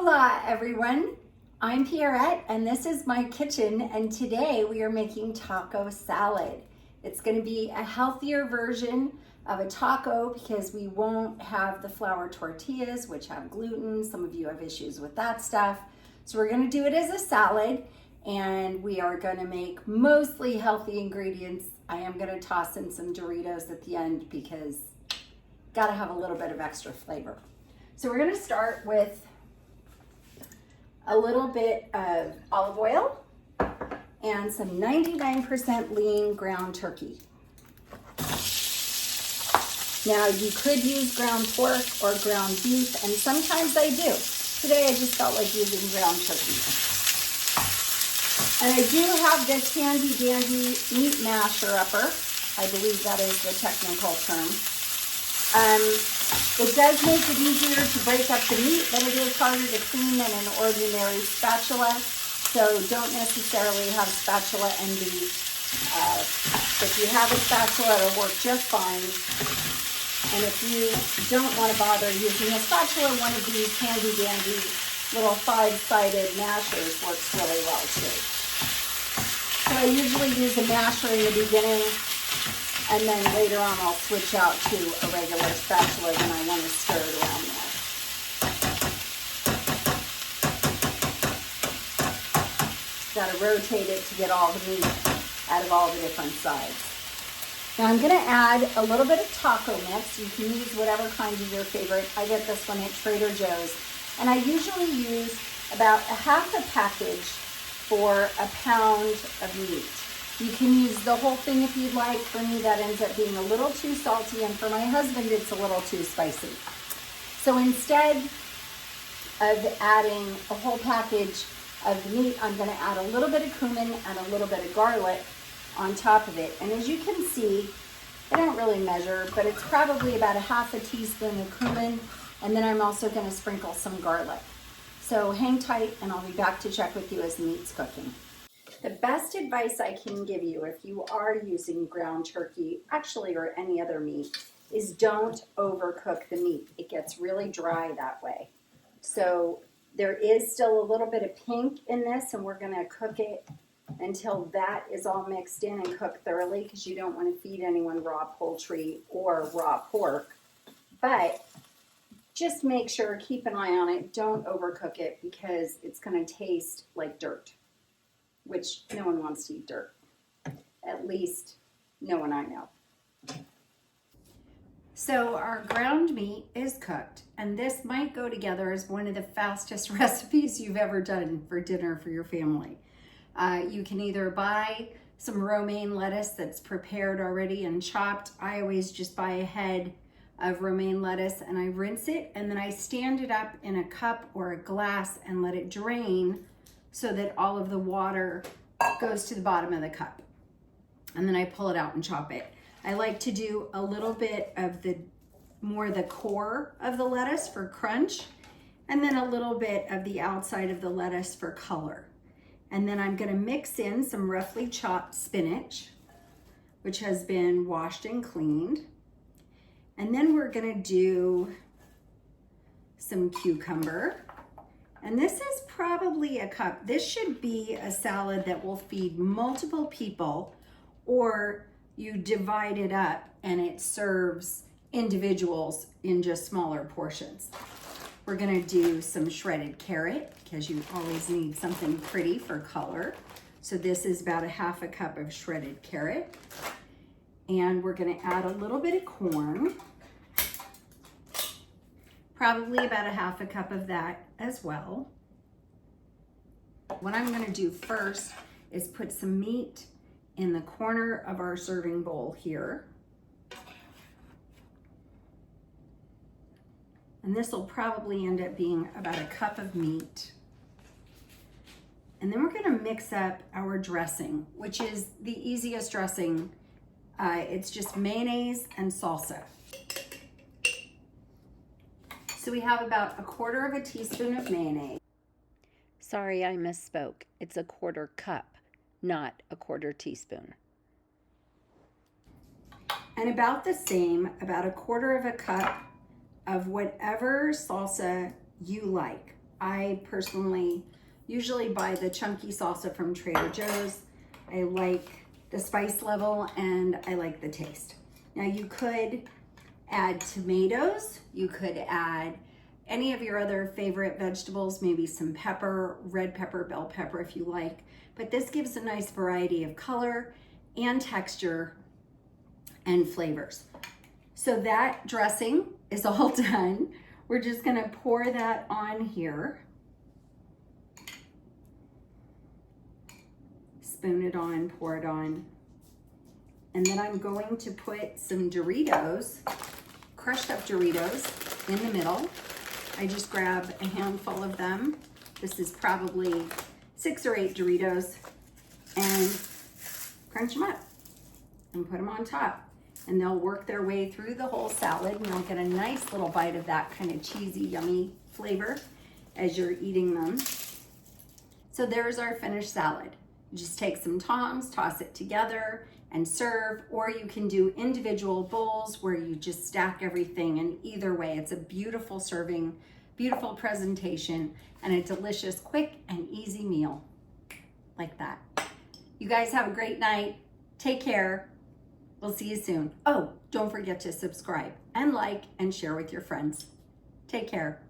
Hola everyone, I'm Pierrette and this is my kitchen, and today we are making taco salad. It's going to be a healthier version of a taco because we won't have the flour tortillas which have gluten. Some of you have issues with that stuff. So we're going to do it as a salad, and we are going to make mostly healthy ingredients. I am going to toss in some Doritos at the end because got to have a little bit of extra flavor. So we're going to start with a little bit of olive oil and some 99% lean ground turkey. Now you could use ground pork or ground beef, and sometimes I do. Today I just felt like using ground turkey. And I do have this handy dandy meat masher upper. I believe that is the technical term. It does make it easier to break up the meat, but it is harder to clean than an ordinary spatula. So don't necessarily have spatula envy. If you have a spatula, it'll work just fine. And if you don't want to bother using a spatula, one of these handy dandy little 5-sided mashers works really well too. So I usually use a masher in the beginning, and then later on I'll switch out to a regular spatula when I want to stir it around more. Got to rotate it to get all the meat out of all the different sides. Now I'm going to add a little bit of taco mix. You can use whatever kind is your favorite. I get this one at Trader Joe's, and I usually use about a half a package for a pound of meat. You can use the whole thing if you'd like. For me, that ends up being a little too salty, and for my husband, it's a little too spicy. So instead of adding a whole package of meat, I'm going to add a little bit of cumin and a little bit of garlic on top of it. And as you can see, I don't really measure, but it's probably about a half a teaspoon of cumin, and then I'm also going to sprinkle some garlic. So hang tight, and I'll be back to check with you as the meat's cooking. The best advice I can give you if you are using ground turkey, actually, or any other meat, is don't overcook the meat. It gets really dry that way. So there is still a little bit of pink in this, and we're going to cook it until that is all mixed in and cooked thoroughly, because you don't want to feed anyone raw poultry or raw pork. But just make sure, keep an eye on it. Don't overcook it because it's going to taste like dirt, which no one wants to eat dirt. At least no one I know. So our ground meat is cooked, and this might go together as one of the fastest recipes you've ever done for dinner for your family. You can either buy some romaine lettuce that's prepared already and chopped. I always just buy a head of romaine lettuce and I rinse it, and then I stand it up in a cup or a glass and let it drain so that all of the water goes to the bottom of the cup. And then I pull it out and chop it. I like to do a little bit of the core of the lettuce for crunch, and then a little bit of the outside of the lettuce for color. And then I'm gonna mix in some roughly chopped spinach, which has been washed and cleaned. And then we're gonna do some cucumber. And this is probably a cup. This should be a salad that will feed multiple people, or you divide it up and it serves individuals in just smaller portions. We're gonna do some shredded carrot because you always need something pretty for color. So this is about a half a cup of shredded carrot. And we're gonna add a little bit of corn, probably about a half a cup of that as well. What I'm gonna do first is put some meat in the corner of our serving bowl here. And this will probably end up being about a cup of meat. And then we're gonna mix up our dressing, which is the easiest dressing. It's just mayonnaise and salsa. So we have about 1/4 teaspoon of mayonnaise. Sorry, I misspoke. It's 1/4 cup, not 1/4 teaspoon. And about the same, about 1/4 cup of whatever salsa you like. I personally usually buy the chunky salsa from Trader Joe's. I like the spice level and I like the taste. Now you could add tomatoes, you could add any of your other favorite vegetables, maybe some pepper, red pepper, bell pepper if you like, but this gives a nice variety of color and texture and flavors. So that dressing is all done. We're just gonna pour that on here. Spoon it on, pour it on. And then I'm going to put some Doritos, crushed up Doritos in the middle. I just grab a handful of them. This is probably 6 or 8 Doritos, and crunch them up and put them on top. And they'll work their way through the whole salad and you'll get a nice little bite of that kind of cheesy, yummy flavor as you're eating them. So there's our finished salad. You just take some tongs, toss it together and serve, or you can do individual bowls where you just stack everything, and either way, it's a beautiful serving, beautiful presentation, and a delicious, quick and easy meal like that. You guys have a great night. Take care. We'll see you soon. Oh, don't forget to subscribe and like and share with your friends. Take care.